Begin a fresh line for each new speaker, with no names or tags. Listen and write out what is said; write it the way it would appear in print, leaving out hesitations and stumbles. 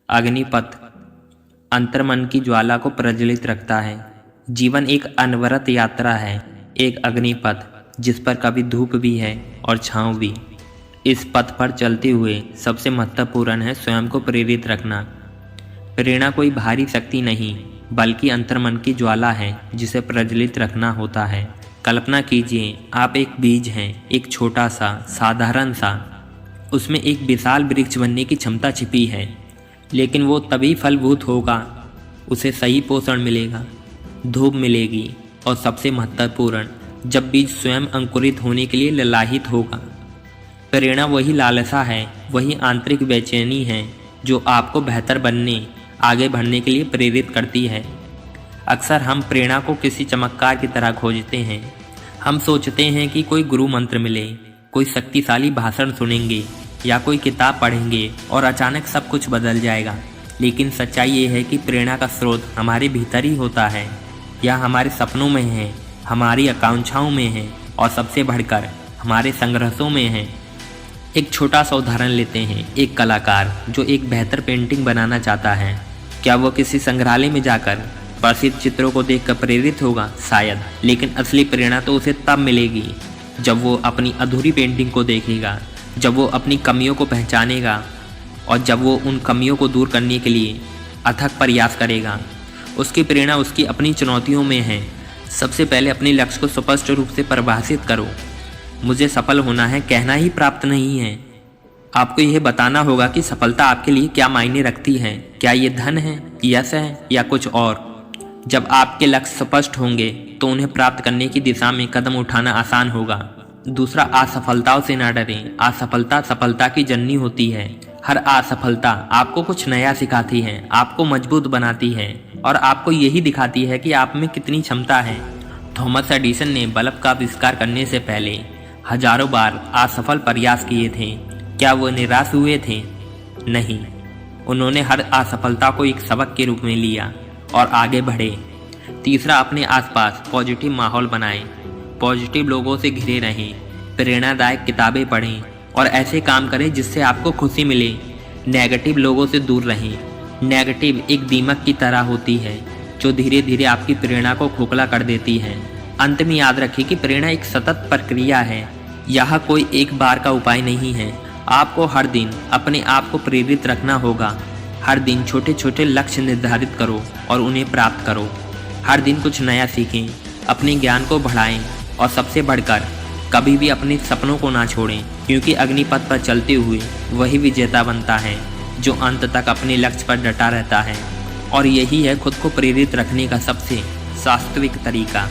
अग्निपथ अंतर्मन की ज्वाला को प्रज्वलित रखता है। जीवन एक अनवरत यात्रा है, एक अग्निपथ जिस पर कभी धूप भी है और छाँव भी। इस पथ पर चलते हुए सबसे महत्वपूर्ण है स्वयं को प्रेरित रखना। प्रेरणा कोई बाहरी शक्ति नहीं बल्कि अंतर्मन की ज्वाला है जिसे प्रज्वलित रखना होता है। कल्पना कीजिए आप एक बीज हैं, एक छोटा सा साधारण सा। उसमें एक विशाल वृक्ष बनने की क्षमता छिपी है, लेकिन वो तभी फलभूत होगा उसे सही पोषण मिलेगा, धूप मिलेगी और सबसे महत्वपूर्ण जब बीज स्वयं अंकुरित होने के लिए ललाहित होगा। प्रेरणा वही लालसा है, वही आंतरिक बेचैनी है जो आपको बेहतर बनने, आगे बढ़ने के लिए प्रेरित करती है। अक्सर हम प्रेरणा को किसी चमत्कार की तरह खोजते हैं। हम सोचते हैं कि कोई गुरु मंत्र मिले, कोई शक्तिशाली भाषण सुनेंगे या कोई किताब पढ़ेंगे और अचानक सब कुछ बदल जाएगा। लेकिन सच्चाई ये है कि प्रेरणा का स्रोत हमारे भीतर ही होता है, या हमारे सपनों में है, हमारी आकांक्षाओं में है और सबसे बढ़कर हमारे संघर्षों में है। एक छोटा सा उदाहरण लेते हैं। एक कलाकार जो एक बेहतर पेंटिंग बनाना चाहता है, क्या वो किसी संग्रहालय में जाकर प्रसिद्ध चित्रों को देखकर प्रेरित होगा? शायद। लेकिन असली प्रेरणा तो उसे तब मिलेगी जब वो अपनी अधूरी पेंटिंग को देखेगा, जब वो अपनी कमियों को पहचानेगा और जब वो उन कमियों को दूर करने के लिए अथक प्रयास करेगा। उसकी प्रेरणा उसकी अपनी चुनौतियों में है। सबसे पहले अपने लक्ष्य को स्पष्ट रूप से परिभाषित करो। मुझे सफल होना है कहना ही प्राप्त नहीं है। आपको यह बताना होगा कि सफलता आपके लिए क्या मायने रखती है। क्या ये धन है, यश है या कुछ और? जब आपके लक्ष्य स्पष्ट होंगे तो उन्हें प्राप्त करने की दिशा में कदम उठाना आसान होगा। दूसरा, असफलताओं से ना डरें। असफलता सफलता की जननी होती है। हर असफलता आपको कुछ नया सिखाती है, आपको मजबूत बनाती है और आपको यही दिखाती है कि आप में कितनी क्षमता है। थॉमस एडिसन ने बल्ब का आविष्कार करने से पहले हजारों बार असफल प्रयास किए थे। क्या वो निराश हुए थे? नहीं, उन्होंने हर असफलता को एक सबक के रूप में लिया और आगे बढ़े। तीसरा, अपने आसपास पॉजिटिव माहौल बनाएं। पॉजिटिव लोगों से घिरे रहें, प्रेरणादायक किताबें पढ़ें और ऐसे काम करें जिससे आपको खुशी मिले। नेगेटिव लोगों से दूर रहें। नेगेटिव एक दीमक की तरह होती है जो धीरे धीरे आपकी प्रेरणा को खोखला कर देती है। अंत में याद रखें कि प्रेरणा एक सतत प्रक्रिया है। यह कोई एक बार का उपाय नहीं है। आपको हर दिन अपने आप को प्रेरित रखना होगा। हर दिन छोटे छोटे लक्ष्य निर्धारित करो और उन्हें प्राप्त करो। हर दिन कुछ नया सीखें, अपने ज्ञान को बढ़ाएं और सबसे बढ़कर कभी भी अपने सपनों को ना छोड़ें, क्योंकि अग्निपथ पर चलते हुए वही विजेता बनता है जो अंत तक अपने लक्ष्य पर डटा रहता है। और यही है खुद को प्रेरित रखने का सबसे वास्तविक तरीका।